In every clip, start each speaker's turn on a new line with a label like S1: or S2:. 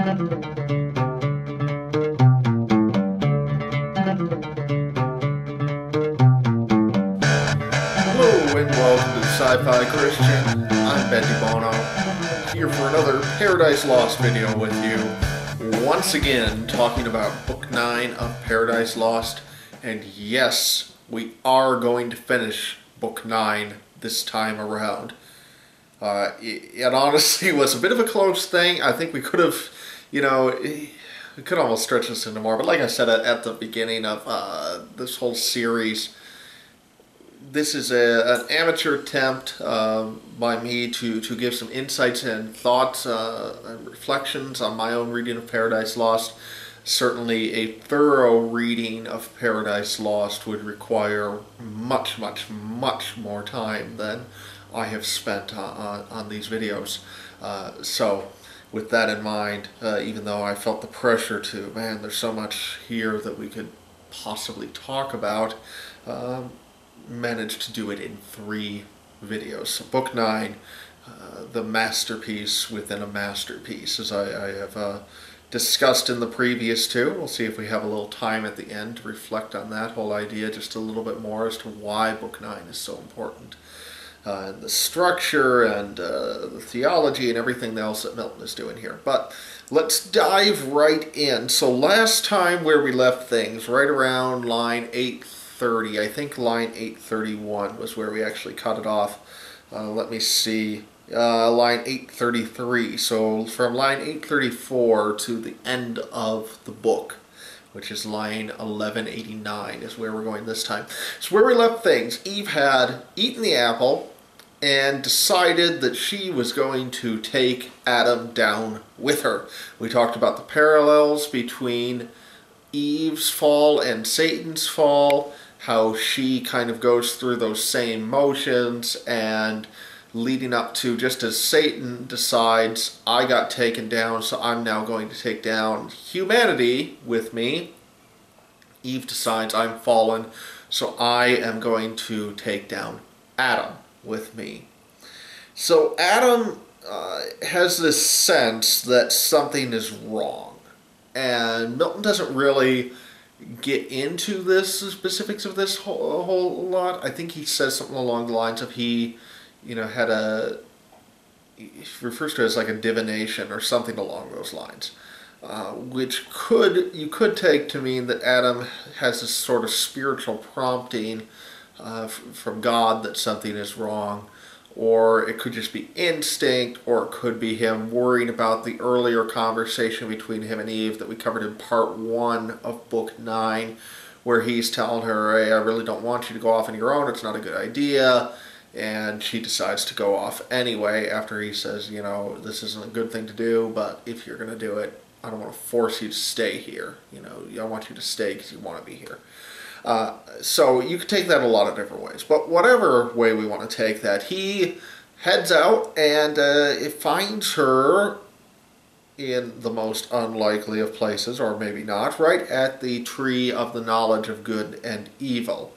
S1: Hello and welcome to the Sci-Fi Christian. I'm Bendy Bono, here for another Paradise Lost video with you. Once again, talking about Book 9 of Paradise Lost. And yes, we are going to finish Book 9 this time around. It honestly was a bit of a close thing. I think we could have, we could almost stretch this into more. But like I said at the beginning of this whole series, this is an amateur attempt by me to give some insights and thoughts and reflections on my own reading of Paradise Lost. Certainly a thorough reading of Paradise Lost would require much, much, much more time than I have spent on these videos. So with that in mind, even though I felt the pressure to, man, there's so much here that we could possibly talk about, managed to do it in 3 videos. So Book 9, the masterpiece within a masterpiece, as I have discussed in the previous 2. We'll see if we have a little time at the end to reflect on that whole idea just a little bit more as to why Book 9 is so important. And the structure and the theology and everything else that Milton is doing here. But let's dive right in. So last time where we left things, right around line 830, I think line 831 was where we actually cut it off. Let me see, line 833. So from line 834 to the end of the book, which is line 1189 is where we're going this time. So where we left things, Eve had eaten the apple and decided that she was going to take Adam down with her. We talked about the parallels between Eve's fall and Satan's fall, how she kind of goes through those same motions, and leading up to just as Satan decides, I got taken down, so I'm now going to take down humanity with me. Eve decides, I'm fallen, so I am going to take down Adam with me. So Adam has this sense that something is wrong, and Milton doesn't really get into the specifics of this whole lot. I think he says something along the lines of he refers to it as like a divination or something along those lines, which you could take to mean that Adam has this sort of spiritual prompting from God that something is wrong, or it could just be instinct, or it could be him worrying about the earlier conversation between him and Eve that we covered in part 1 of Book 9, where he's telling her, hey, I really don't want you to go off on your own, it's not a good idea, and she decides to go off anyway after he says, this isn't a good thing to do, but if you're going to do it, I don't want to force you to stay here. I want you to stay because you want to be here. So you could take that a lot of different ways. But whatever way we want to take that, he heads out and it finds her in the most unlikely of places, or maybe not, right at the tree of the knowledge of good and evil.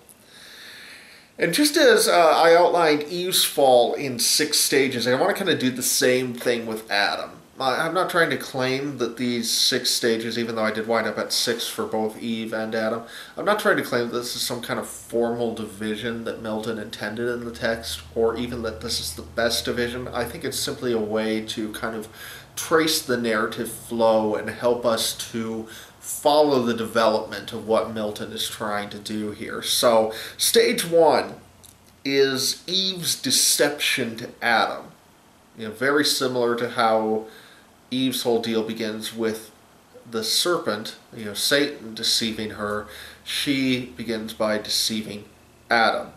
S1: And just as I outlined Eve's fall in 6 stages, I want to kind of do the same thing with Adam. I'm not trying to claim that these 6 stages, even though I did wind up at 6 for both Eve and Adam, I'm not trying to claim that this is some kind of formal division that Milton intended in the text, or even that this is the best division. I think it's simply a way to kind of trace the narrative flow and help us to follow the development of what Milton is trying to do here. So, stage 1 is Eve's deception to Adam. Very similar to how Eve's whole deal begins with the serpent, Satan deceiving her. She begins by deceiving Adam.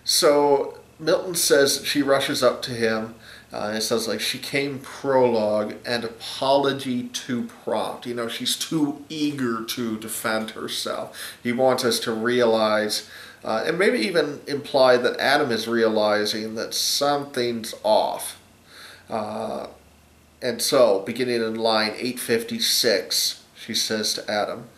S1: So Milton says she rushes up to him. It says she came prologue and apology too prompt. She's too eager to defend herself. He wants us to realize, and maybe even imply that Adam is realizing that something's off. And so, beginning in line 856, she says to Adam,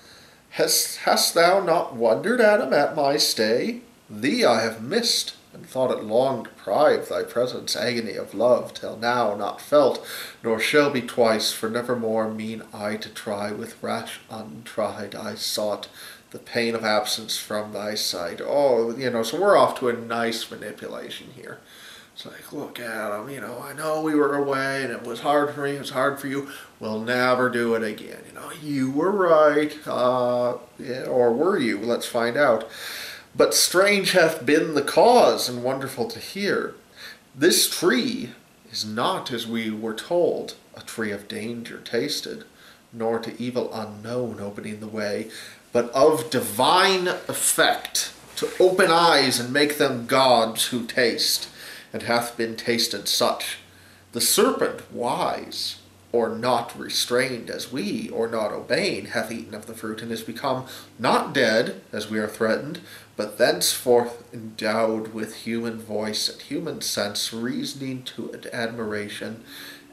S1: Hast thou not wondered, Adam, at my stay? Thee I have missed and thought it long deprived thy presence agony of love, till now not felt, nor shall be twice, for nevermore mean I to try, with rash untried I sought the pain of absence from thy sight. Oh, so we're off to a nice manipulation here. It's like, look, Adam, I know we were away and it was hard for me, it was hard for you. We'll never do it again. You were right. Or were you? Let's find out. But strange hath been the cause, and wonderful to hear. This tree is not, as we were told, a tree of danger tasted, nor to evil unknown opening the way, but of divine effect, to open eyes and make them gods who taste, and hath been tasted such. The serpent wise, or not restrained as we, or not obeying, hath eaten of the fruit, and is become not dead, as we are threatened, but thenceforth endowed with human voice and human sense, reasoning to admiration,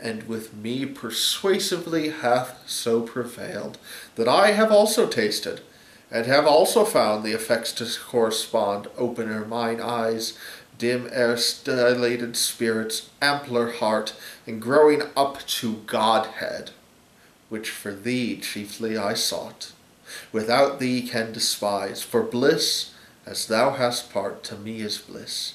S1: and with me persuasively hath so prevailed, that I have also tasted, and have also found the effects to correspond, opener mine eyes, dim air dilated spirits, ampler heart, and growing up to Godhead, which for thee chiefly I sought. Without thee can despise, for bliss, as thou hast part, to me is bliss.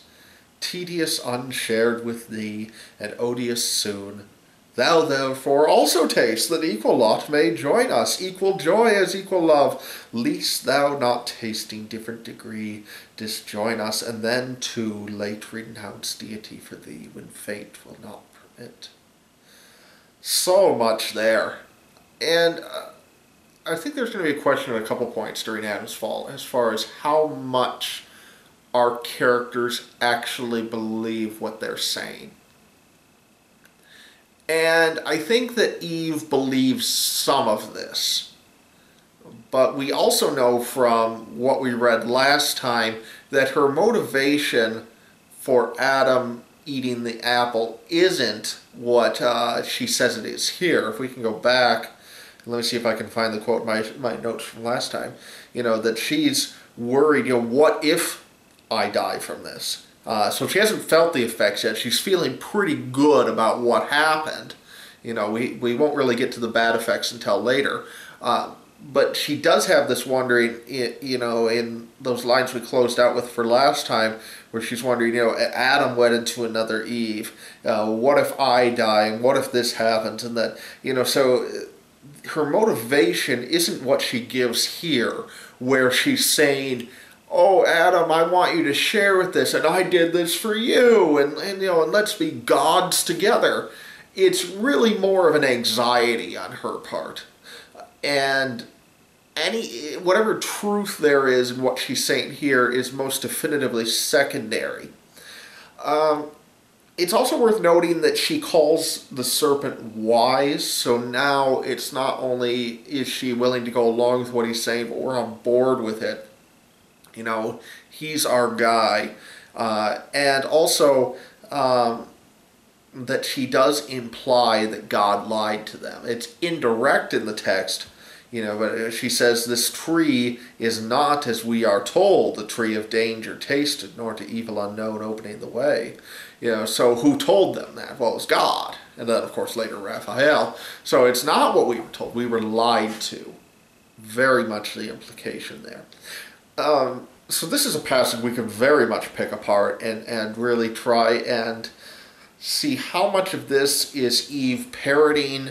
S1: Tedious unshared with thee, and odious soon. Thou therefore also taste, that equal lot may join us, equal joy as equal love, least thou not tasting different degree, disjoin us, and then too late renounce deity for thee, when fate will not permit. So much there. And I think there's going to be a question at a couple points during Adam's fall, as far as how much our characters actually believe what they're saying. And I think that Eve believes some of this. But we also know from what we read last time that her motivation for Adam eating the apple isn't what she says it is here. If we can go back, let me see if I can find the quote in my notes from last time. That she's worried, what if I die from this? So she hasn't felt the effects yet. She's feeling pretty good about what happened. We won't really get to the bad effects until later. But she does have this wondering, in those lines we closed out with for last time, where she's wondering, Adam went into another Eve. What if I die? And what if this happens? And that, so her motivation isn't what she gives here, where she's saying, oh, Adam, I want you to share with this, and I did this for you, and let's be gods together. It's really more of an anxiety on her part. And whatever truth there is in what she's saying here is most definitively secondary. It's also worth noting that she calls the serpent wise, so now it's not only is she willing to go along with what he's saying, but we're on board with it. He's our guy. And also that she does imply that God lied to them. It's indirect in the text, but she says this tree is not, as we are told, the tree of danger tasted, nor to evil unknown opening the way. So who told them that? Well, it was God. And then, of course, later Raphael. So it's not what we were told. We were lied to. Very much the implication there. So this is a passage we can very much pick apart and really try and see how much of this is Eve parroting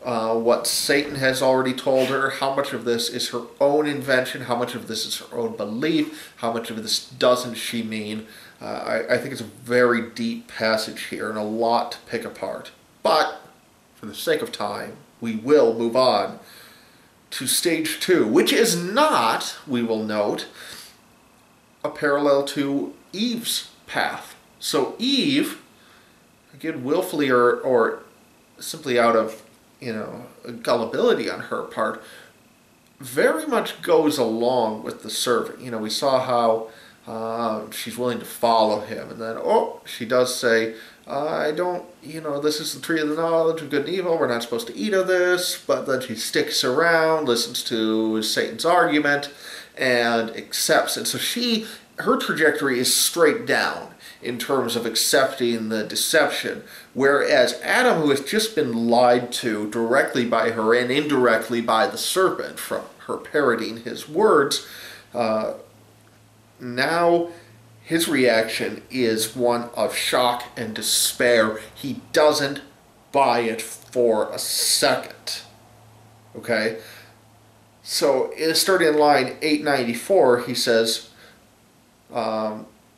S1: what Satan has already told her, how much of this is her own invention, how much of this is her own belief, how much of this doesn't she mean. I think it's a very deep passage here and a lot to pick apart. But, for the sake of time, we will move on to stage 2, which is not, we will note, a parallel to Eve's path. So Eve, again, willfully or simply out of, gullibility on her part, very much goes along with the servant. We saw how she's willing to follow him, and then, she does say, I don't, this is the tree of the knowledge of good and evil, we're not supposed to eat of this, but then she sticks around, listens to Satan's argument, and accepts it. So her trajectory is straight down. in terms of accepting the deception. Whereas Adam, who has just been lied to directly by her and indirectly by the serpent from her parroting his words, now his reaction is one of shock and despair. He doesn't buy it for a second. Okay? So, starting in line 894, he says,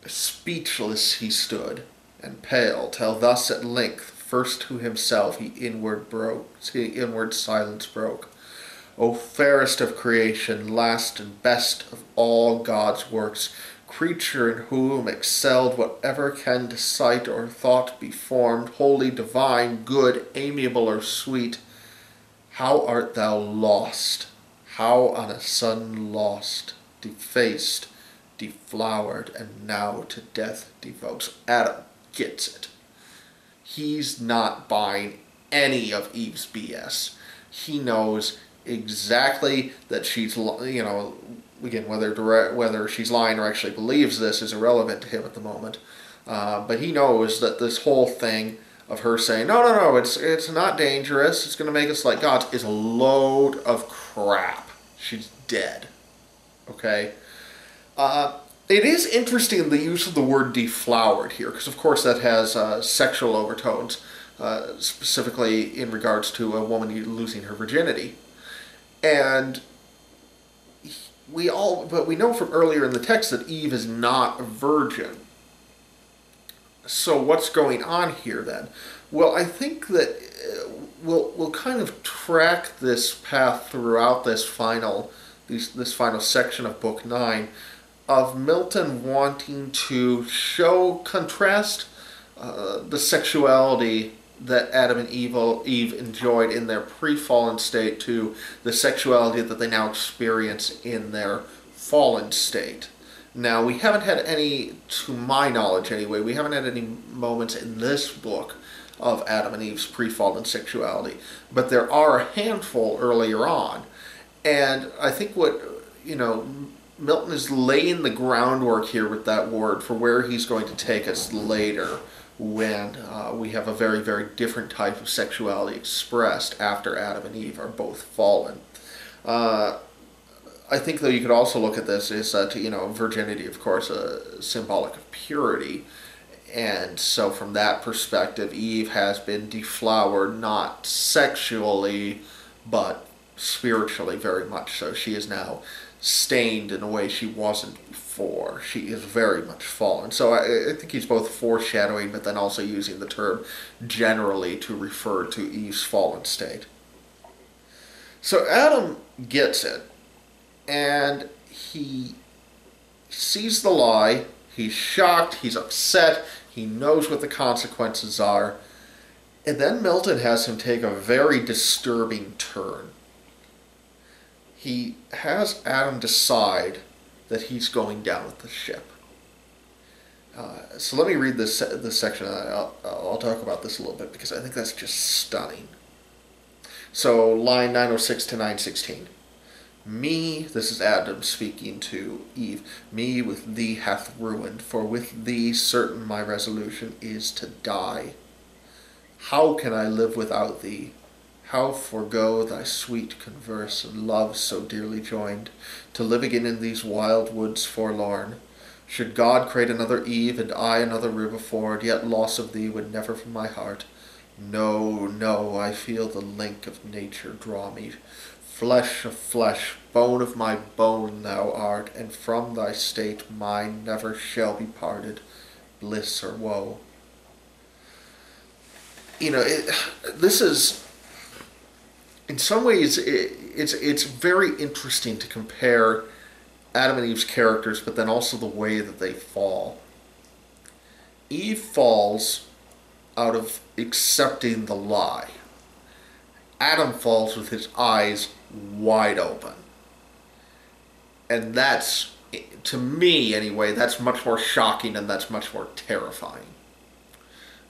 S1: speechless he stood, and pale, till thus at length, first to himself he inward silence broke. O fairest of creation, last and best of all God's works, creature in whom excelled whatever can to sight or thought be formed, holy, divine, good, amiable, or sweet, how art thou lost, how on a sudden lost, defaced, deflowered, and now to death devoked. Adam gets it. He's not buying any of Eve's BS. He knows exactly that she's, again, whether she's lying or actually believes this is irrelevant to him at the moment. But he knows that this whole thing of her saying, no, it's not dangerous, it's going to make us like gods, is a load of crap. She's dead. Okay? It is interesting the use of the word deflowered here, because of course that has sexual overtones, specifically in regards to a woman losing her virginity. And we know from earlier in the text that Eve is not a virgin. So what's going on here then? Well, I think that we'll kind of track this path throughout this final section of Book 9 of Milton wanting to contrast the sexuality that Adam and Eve enjoyed in their pre-fallen state to the sexuality that they now experience in their fallen state. Now, we haven't had any, to my knowledge anyway, we haven't had any moments in this book of Adam and Eve's pre-fallen sexuality, but there are a handful earlier on. And I think Milton is laying the groundwork here with that word for where he's going to take us later when we have a very, very different type of sexuality expressed after Adam and Eve are both fallen. I think, though, you could also look at this as, virginity, of course, symbolic of purity. And so from that perspective, Eve has been deflowered, not sexually, but spiritually very much so. She is now stained in a way she wasn't before. She is very much fallen. So I think he's both foreshadowing, but then also using the term generally to refer to Eve's fallen state. So Adam gets it. And he sees the lie, he's shocked, he's upset, he knows what the consequences are, and then Milton has him take a very disturbing turn. He has Adam decide that he's going down with the ship. So let me read this section, and I'll talk about this a little bit, because I think that's just stunning. So line 906 to 916. Me, this is Adam speaking to Eve, me with thee hath ruined, for with thee certain my resolution is to die. How can I live without thee? How forego thy sweet converse and love so dearly joined, to live again in these wild woods forlorn? Should God create another Eve and I another river ford, yet loss of thee would never from my heart. No, I feel the link of nature draw me. Flesh of flesh, bone of my bone thou art, and from thy state mine never shall be parted, bliss or woe. This is, in some ways, it's very interesting to compare Adam and Eve's characters, but then also the way that they fall. Eve falls out of accepting the lie. Adam falls with his eyes wide open. And that's, to me anyway, that's much more shocking and that's much more terrifying.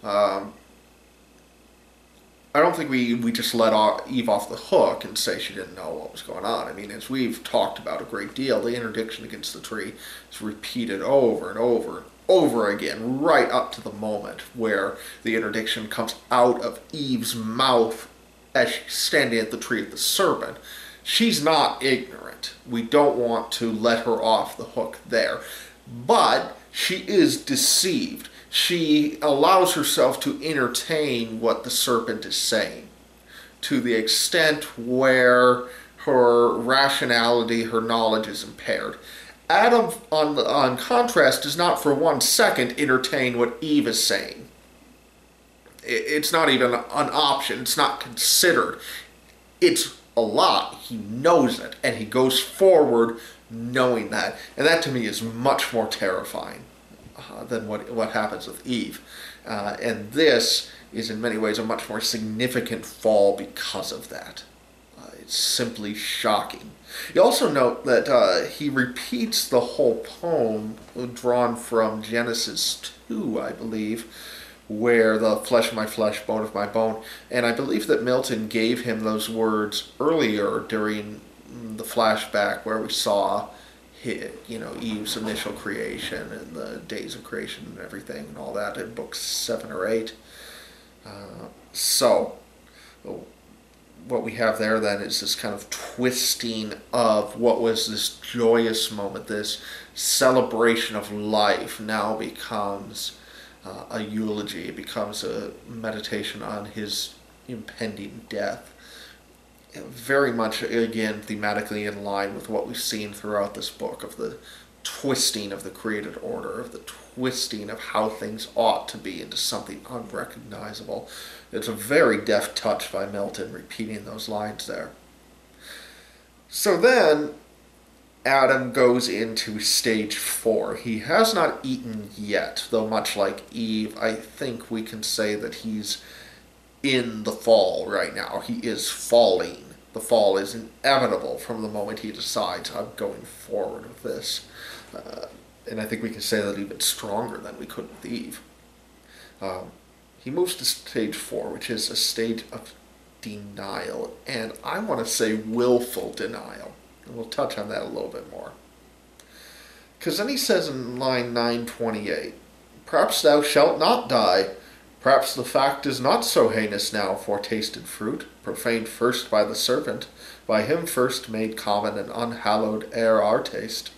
S1: I don't think we just let Eve off the hook and say she didn't know what was going on. I mean, as we've talked about a great deal, the interdiction against the tree is repeated over and over over again, right up to the moment where the interdiction comes out of Eve's mouth as she's standing at the tree of the serpent. She's not ignorant. We don't want to let her off the hook there. But she is deceived. She allows herself to entertain what the serpent is saying to the extent where her rationality, her knowledge is impaired. Adam, on contrast, does not for 1 second entertain what Eve is saying. It's not even an option. It's not considered. It's a lie. He knows it, and he goes forward knowing that. And that to me is much more terrifying than what happens with Eve. And this is in many ways a much more significant fall because of that. It's simply shocking. You also note that he repeats the whole poem drawn from Genesis 2, I believe, where the flesh of my flesh, bone of my bone. And I believe that Milton gave him those words earlier during the flashback where we saw Eve's initial creation and the days of creation and everything and all that in books 7 or 8. So what we have there then is this kind of twisting of what was this joyous moment, this celebration of life now becomes a eulogy. It becomes a meditation on his impending death. Very much, again, thematically in line with what we've seen throughout this book, of the twisting of the created order, of the twisting of how things ought to be into something unrecognizable. It's a very deft touch by Milton, repeating those lines there. So then, Adam goes into stage 4. He has not eaten yet, though much like Eve, I think we can say that he's in the fall right now. He is falling. The fall is inevitable from the moment he decides, I'm going forward with this. And I think we can say that even stronger than we could with Eve. He moves to stage 4, which is a stage of denial, and I want to say willful denial. And we'll touch on that a little bit more. Because then he says in line 928, perhaps thou shalt not die. Perhaps the fact is not so heinous now, for tasted fruit, profaned first by the serpent, by him first made common and unhallowed ere our taste.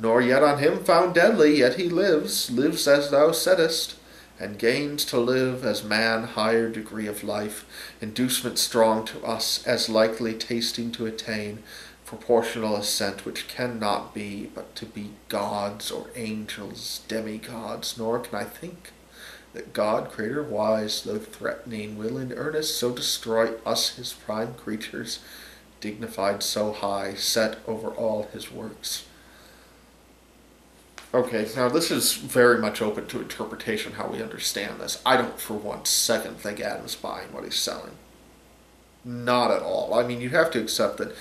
S1: Nor yet on him found deadly, yet he lives as thou saidst, and gains to live as man higher degree of life, inducement strong to us as likely tasting to attain, proportional assent which cannot be, but to be gods or angels, demigods, nor can I think that God, creator wise, though threatening, will in earnest so destroy us his prime creatures, dignified so high, set over all his works. Okay, now this is very much open to interpretation how we understand this. I don't for 1 second think Adam's buying what he's selling. Not at all. I mean, you have to accept that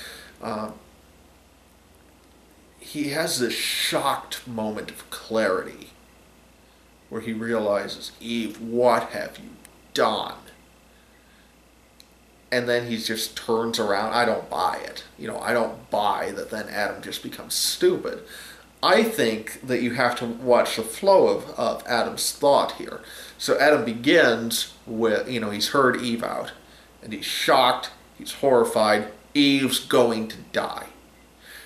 S1: he has this shocked moment of clarity where he realizes, Eve, what have you done? And then he just turns around. I don't buy it. I don't buy that then Adam just becomes stupid. I think that you have to watch the flow of Adam's thought here. So Adam begins with, he's heard Eve out, and he's shocked, he's horrified, Eve's going to die.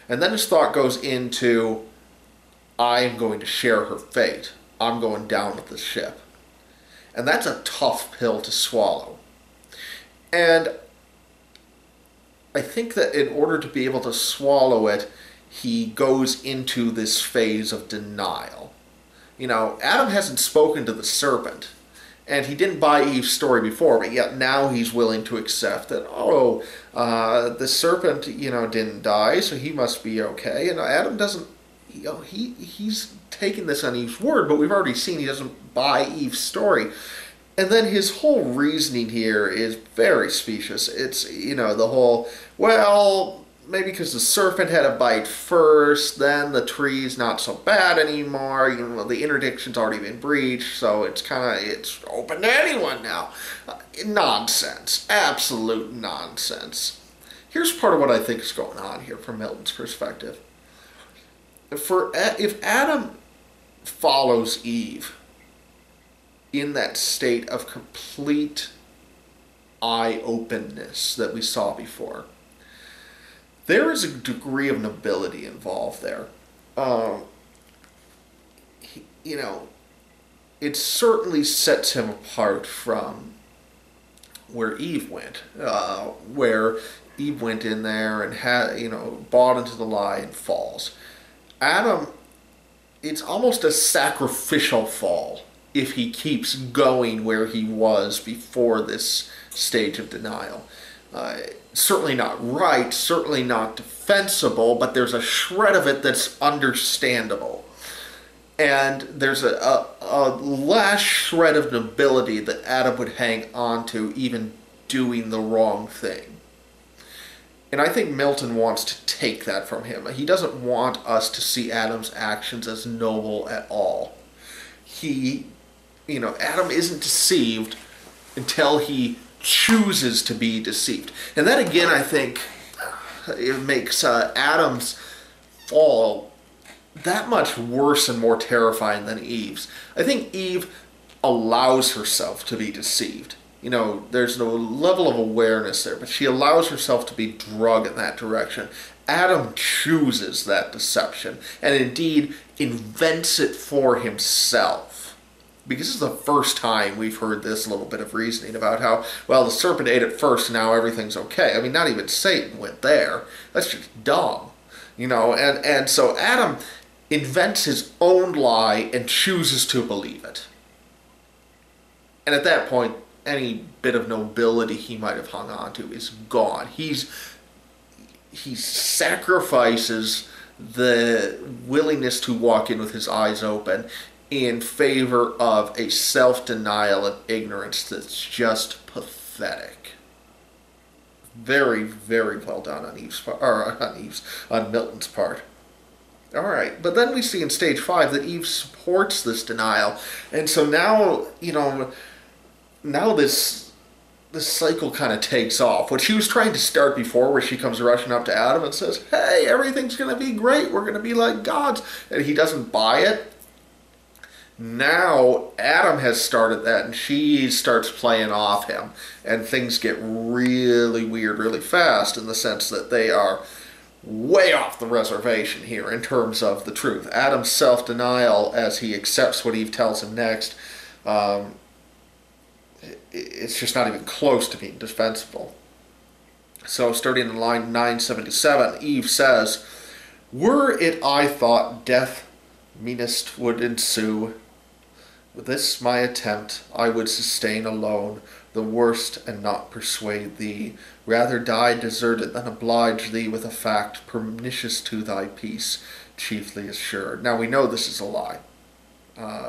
S1: And then his thought goes into, I am going to share her fate. I'm going down with the ship. And that's a tough pill to swallow. And I think that in order to be able to swallow it, he goes into this phase of denial. Adam hasn't spoken to the serpent, and he didn't buy Eve's story before, but yet now he's willing to accept that, the serpent, didn't die, so he must be okay. And Adam doesn't, he's taking this on Eve's word, but we've already seen he doesn't buy Eve's story. And then his whole reasoning here is very specious. It's, the whole, maybe because the serpent had a bite first, then the tree's not so bad anymore. The interdiction's already been breached, so it's open to anyone now. Nonsense. Absolute nonsense. Here's part of what I think is going on here from Milton's perspective. If Adam follows Eve in that state of complete eye-openness that we saw before. There is a degree of nobility involved there. Um, you know, it certainly sets him apart from where Eve went, where Eve went in there and had, bought into the lie and falls. Adam, it's almost a sacrificial fall if he keeps going where he was before this stage of denial. Certainly not right, certainly not defensible, but there's a shred of it that's understandable. And there's a last shred of nobility that Adam would hang on to, even doing the wrong thing. And I think Milton wants to take that from him. He doesn't want us to see Adam's actions as noble at all. Adam isn't deceived until he chooses to be deceived. And that, again, I think, it makes Adam's fall that much worse and more terrifying than Eve's. I think Eve allows herself to be deceived. There's no level of awareness there, but she allows herself to be dragged in that direction. Adam chooses that deception, and indeed invents it for himself. Because this is the first time we've heard this little bit of reasoning about how, well, the serpent ate it first, and now everything's okay. I mean, not even Satan went there. That's just dumb. And so Adam invents his own lie and chooses to believe it. And at that point, any bit of nobility he might have hung on to is gone. He sacrifices the willingness to walk in with his eyes open in favor of a self-denial and ignorance that's just pathetic. Very, very well done on Milton's part. All right, but then we see in stage 5 that Eve supports this denial, and so now this cycle kind of takes off. What she was trying to start before, where she comes rushing up to Adam and says, "Hey, everything's going to be great. We're going to be like gods," and he doesn't buy it. Now Adam has started that, and she starts playing off him, and things get really weird really fast, in the sense that they are way off the reservation here in terms of the truth. Adam's self-denial, as he accepts what Eve tells him next, it's just not even close to being defensible. So starting in line 977, Eve says, "Were it I thought death meanest would ensue, with this my attempt I would sustain alone the worst and not persuade thee. Rather die deserted than oblige thee with a fact pernicious to thy peace, chiefly assured." Now we know this is a lie.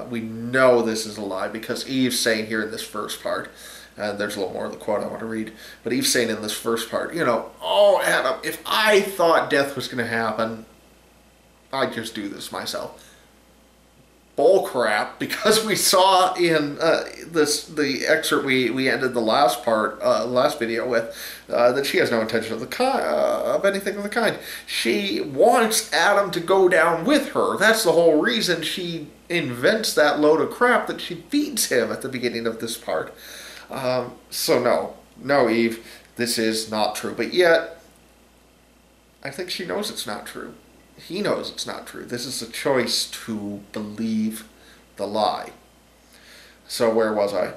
S1: We know this is a lie because Eve's saying here in this first part, and there's a little more of the quote I want to read, but Eve's saying in this first part, "Oh, Adam, if I thought death was going to happen, I'd just do this myself." Bull crap, because we saw in the excerpt we ended the last video with, that she has no intention of anything of the kind. She wants Adam to go down with her. That's the whole reason she invents that load of crap that she feeds him at the beginning of this part. So no, Eve, this is not true. But yet, I think she knows it's not true. He knows it's not true. This is a choice to believe the lie. So where was I?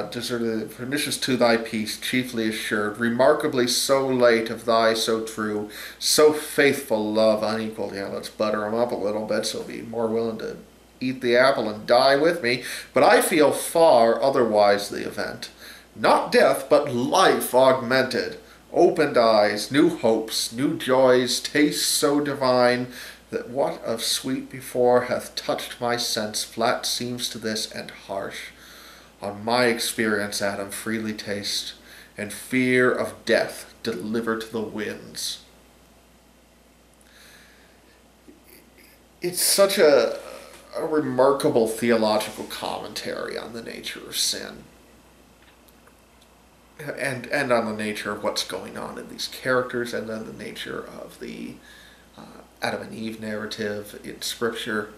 S1: Deserted, pernicious to thy peace, chiefly assured, remarkably so late of thy so true, so faithful love unequaled. Yeah, let's butter him up a little bit so he'll be more willing to eat the apple and die with me. But I feel far otherwise the event. Not death, but life augmented. Opened eyes, new hopes, new joys, tastes so divine, that what of sweet before hath touched my sense, flat seems to this and harsh. On my experience, Adam, freely taste, and fear of death deliver to the winds. It's such a remarkable theological commentary on the nature of sin. And on the nature of what's going on in these characters, and then the nature of the Adam and Eve narrative in Scripture.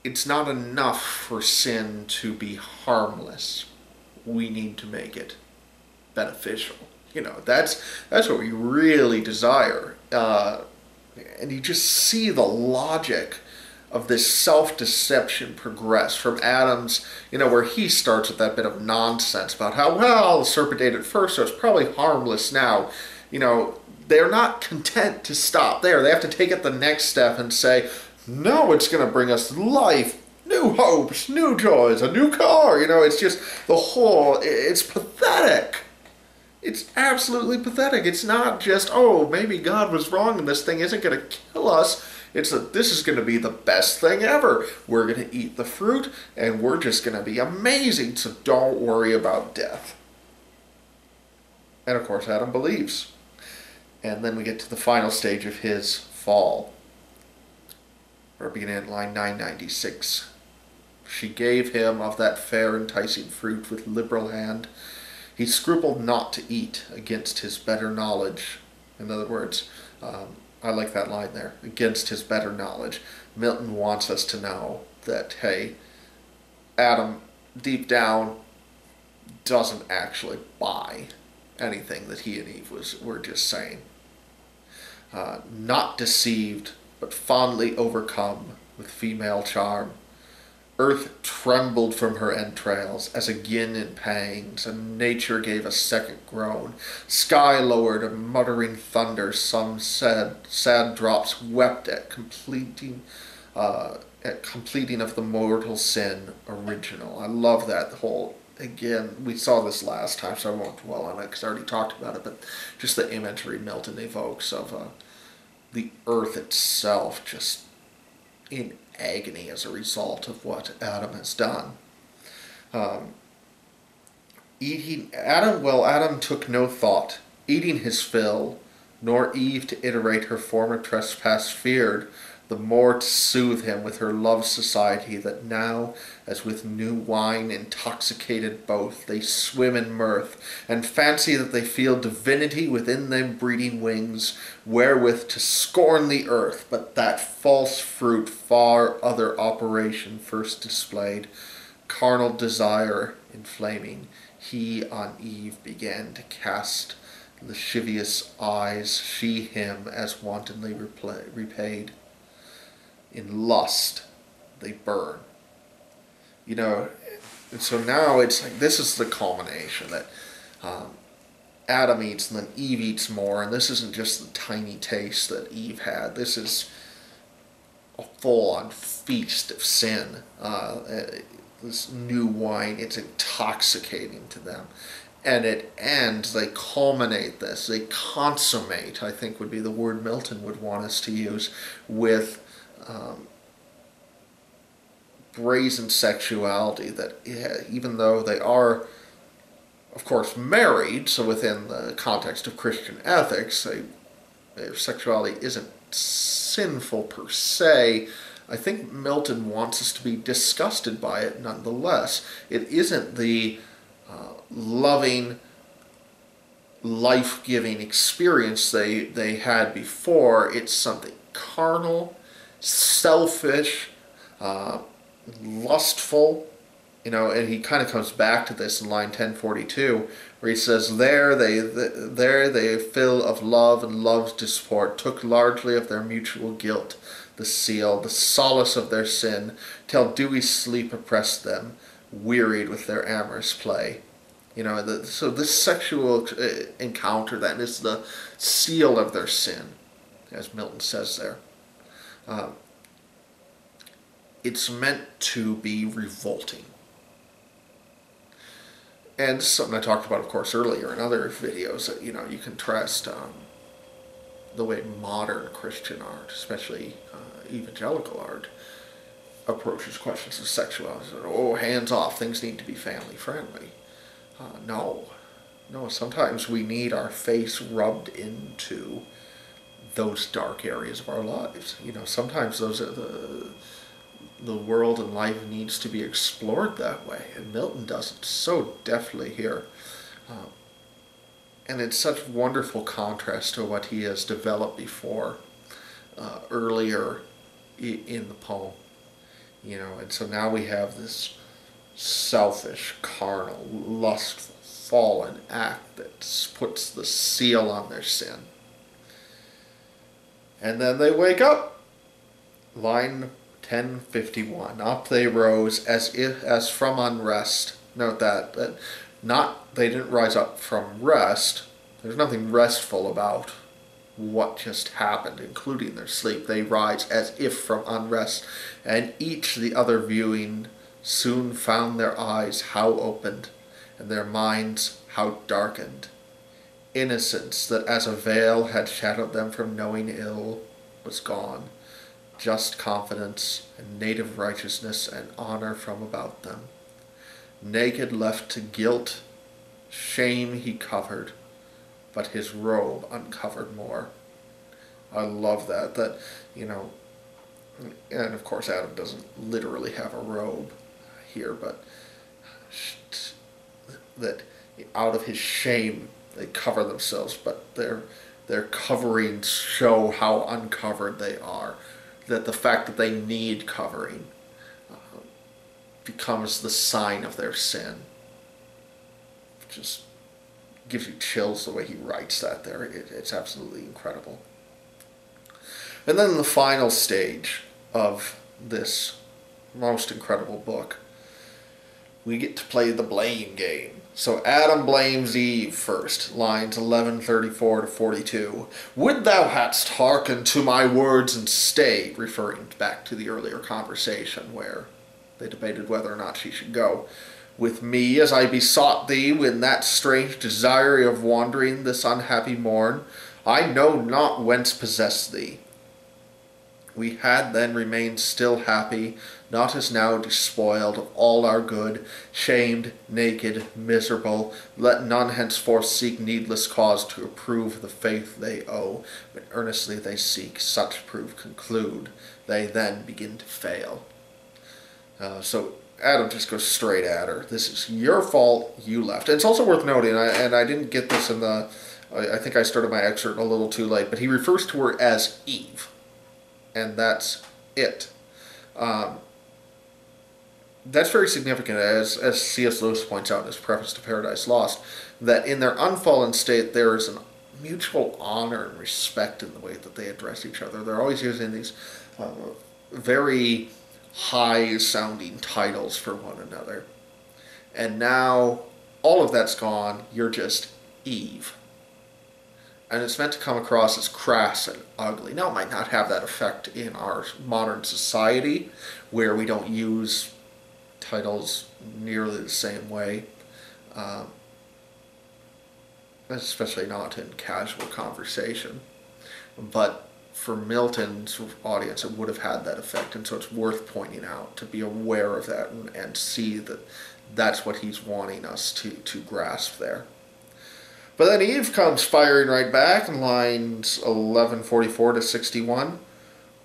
S1: It's not enough for sin to be harmless. We need to make it beneficial. That's what we really desire. And you just see the logic of this self-deception progress from Adam's, where he starts with that bit of nonsense about how, well, the serpent ate it first, so it's probably harmless now. They're not content to stop there. They have to take it the next step and say, no, it's going to bring us life, new hopes, new joys, a new car. It's just it's pathetic. It's absolutely pathetic. It's not just, oh, maybe God was wrong and this thing isn't going to kill us. It's that this is going to be the best thing ever. We're going to eat the fruit and we're just going to be amazing, so don't worry about death. And of course, Adam believes. And then we get to the final stage of his fall. We're beginning at line 996. She gave him of that fair enticing fruit with liberal hand. He scrupled not to eat against his better knowledge. In other words, I like that line there, against his better knowledge. Milton wants us to know that, hey, Adam, deep down, doesn't actually buy anything that he and Eve were just saying. Not deceived, but fondly overcome with female charm. Earth trembled from her entrails, as again in pangs, and nature gave a second groan. Sky lowered a muttering thunder, some sad drops wept at completing of the mortal sin original. I love that whole, again, we saw this last time, so I won't dwell on it, because I already talked about it, but just the imagery Milton evokes of the earth itself just in agony as a result of what Adam has done. Adam took no thought, eating his fill, nor Eve to iterate her former trespass feared, the more to soothe him with her love society, that now, as with new wine intoxicated both, they swim in mirth, and fancy that they feel divinity within them breeding wings, wherewith to scorn the earth, but that false fruit far other operation first displayed, carnal desire inflaming, he on Eve began to cast lascivious eyes, she him as wantonly repaid. In lust, they burn. And so now it's like, this is the culmination that Adam eats and then Eve eats more, and this isn't just the tiny taste that Eve had. This is a full-on feast of sin. This new wine, it's intoxicating to them. And it ends, they culminate this, they consummate, I think would be the word Milton would want us to use, with brazen sexuality that, even though they are, of course, married, so within the context of Christian ethics, their sexuality isn't sinful per se. I think Milton wants us to be disgusted by it nonetheless. It isn't the loving, life-giving experience they had before. It's something carnal, selfish, lustful, and he kind of comes back to this in line 1042, where he says, there they fill of love and love's disport, took largely of their mutual guilt, the seal, the solace of their sin, till dewy sleep oppressed them, wearied with their amorous play. So this sexual encounter then is the seal of their sin, as Milton says there. It's meant to be revolting. And this is something I talked about, of course, earlier in other videos, that, you contrast the way modern Christian art, especially evangelical art, approaches questions of sexuality. Oh, hands off, things need to be family friendly. No, sometimes we need our face rubbed into those dark areas of our lives. Sometimes those are the world and life needs to be explored that way, and Milton does it so deftly here. And it's such wonderful contrast to what he has developed before, earlier in the poem. And so now we have this selfish, carnal, lustful, fallen act that puts the seal on their sin. And then they wake up. Line 1051. Up they rose as from unrest. Note that they didn't rise up from rest. There's nothing restful about what just happened, including their sleep. They rise as if from unrest, and each the other viewing soon found their eyes how opened, and their minds how darkened. Innocence that as a veil had shadowed them from knowing ill was gone. Just confidence and native righteousness and honor from about them. Naked left to guilt, shame he covered, but his robe uncovered more. I love that, and of course Adam doesn't literally have a robe here, but that out of his shame they cover themselves, but their coverings show how uncovered they are. That the fact that they need covering becomes the sign of their sin. Just gives you chills the way he writes that there. It's absolutely incredible. And then the final stage of this most incredible book, we get to play the blame game. So Adam blames Eve first, lines 1134 to 42. Would thou hadst hearkened to my words and stayed, referring back to the earlier conversation where they debated whether or not she should go with me, as I besought thee in that strange desire of wandering this unhappy morn. I know not whence possessed thee. We had then remained still happy, not as now despoiled of all our good, shamed, naked, miserable. Let none henceforth seek needless cause to approve the faith they owe. When earnestly they seek, such proof conclude, they then begin to fail. So Adam just goes straight at her. This is your fault, you left. And it's also worth noting, and I didn't get this I think I started my excerpt a little too late, but he refers to her as Eve. And that's it. That's very significant, as C.S. Lewis points out in his preface to Paradise Lost, that in their unfallen state there is a mutual honor and respect in the way that they address each other. They're always using these very high-sounding titles for one another. And now all of that's gone. You're just Eve. And it's meant to come across as crass and ugly. Now, it might not have that effect in our modern society, where we don't use titles nearly the same way, especially not in casual conversation. But for Milton's audience, it would have had that effect, and so it's worth pointing out, to be aware of that and see that that's what he's wanting us to grasp there. But then Eve comes firing right back in lines 1144 to 61.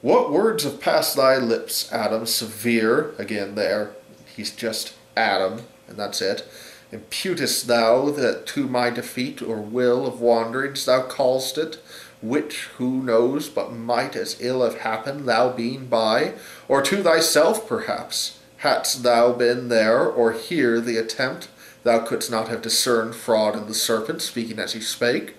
S1: What words have passed thy lips, Adam, severe? Again there, he's just Adam, and that's it. Imputest thou that to my defeat or will of wanderings thou call'st it, which, who knows, but might as ill have happened, thou being by, or to thyself perhaps, hadst thou been there, or here the attempt, thou couldst not have discerned fraud in the serpent, speaking as he spake.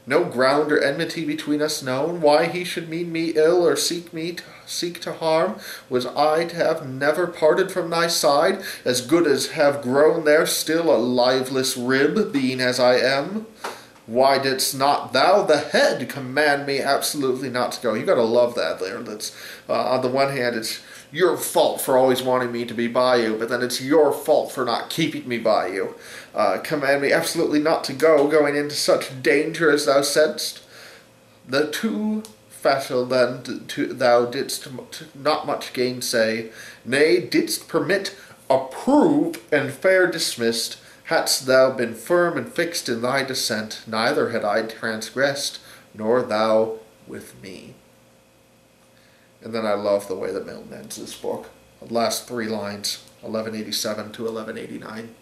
S1: No ground or enmity between us known, why he should mean me ill, or seek to harm, was I to have never parted from thy side, as good as have grown there still a liveless rib, being as I am. Why didst not thou, the head, command me absolutely not to go? You gotta love that there. That's on the one hand, it's your fault for always wanting me to be by you, but then it's your fault for not keeping me by you. Command me absolutely not to go, going into such danger as thou saidst. The two facile then thou didst not much gainsay, nay, didst permit, approve, and fair dismissed. Hadst thou been firm and fixed in thy dissent, neither had I transgressed, nor thou with me. And then I love the way that Milton ends this book. The last three lines, 1187 to 1189.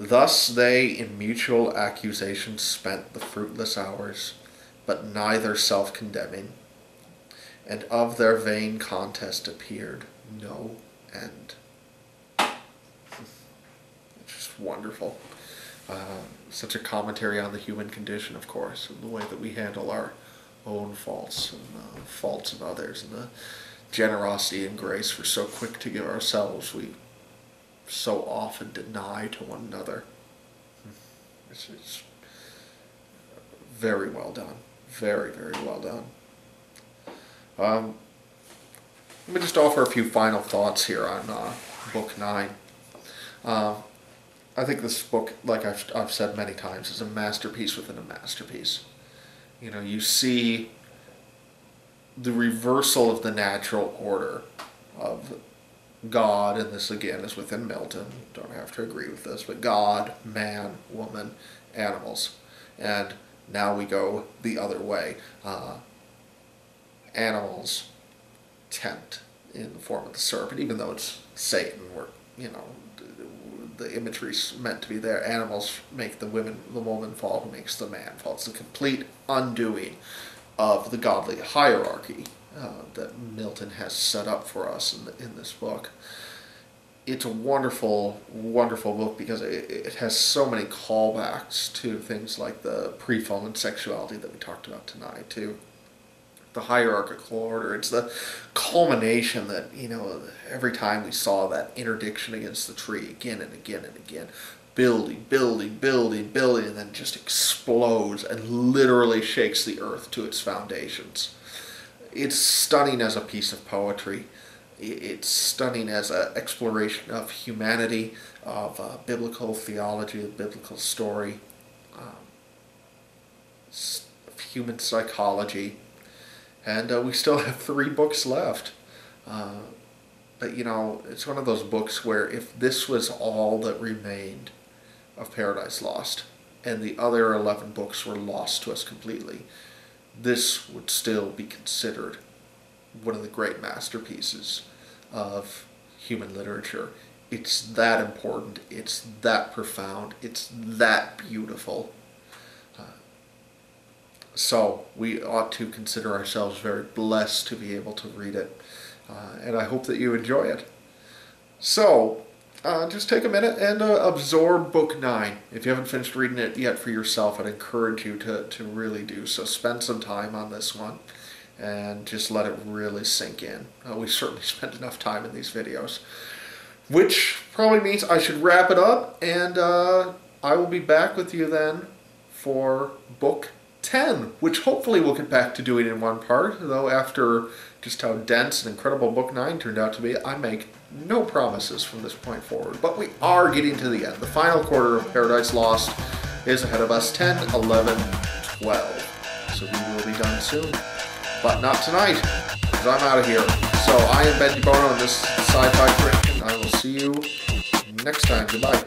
S1: Thus they in mutual accusation spent the fruitless hours, but neither self-condemning. and of their vain contest appeared no end. It's just wonderful. Such a commentary on the human condition, of course, and the way that we handle our own faults and faults of others, and the generosity and grace we're so quick to give ourselves, we so often deny to one another. It's very well done. Very, very well done. Let me just offer a few final thoughts here on Book 9. I think this book, like I've said many times, is a masterpiece within a masterpiece. You know, you see the reversal of the natural order of God, and this again is within Milton, don't have to agree with this, but God, man, woman, animals. And now we go the other way. Animals tempt in the form of the serpent, even though it's Satan, or, you know, the imagery's meant to be there. Animals make the woman fall, who makes the man fall. It's a complete undoing of the godly hierarchy that Milton has set up for us in this book. It's a wonderful, wonderful book because it has so many callbacks to things like the pre-fallen sexuality that we talked about tonight, too. The hierarchical order. It's the culmination that, you know, every time we saw that interdiction against the tree again and again and again, building, building, building, building, and then just explodes and literally shakes the earth to its foundations. It's stunning as a piece of poetry. It's stunning as an exploration of humanity, of biblical theology, of biblical story, of human psychology. And we still have 3 books left. But, you know, it's one of those books where if this was all that remained of Paradise Lost, and the other 11 books were lost to us completely, this would still be considered one of the great masterpieces of human literature. It's that important, it's that profound, it's that beautiful. So we ought to consider ourselves very blessed to be able to read it. And I hope that you enjoy it. So, just take a minute and absorb Book 9. If you haven't finished reading it yet for yourself, I'd encourage you to really do so. Spend some time on this one and just let it really sink in. We certainly spent enough time in these videos. Which probably means I should wrap it up, and I will be back with you then for Book 10, which hopefully we'll get back to doing in one part, though after just how dense and incredible Book 9 turned out to be, I make no promises from this point forward. But we are getting to the end. The final quarter of Paradise Lost is ahead of us, 10, 11, 12. So we will be done soon. But not tonight, because I'm out of here. So I am Ben DeBono, and this is Sci-Fi Christian. I will see you next time. Goodbye.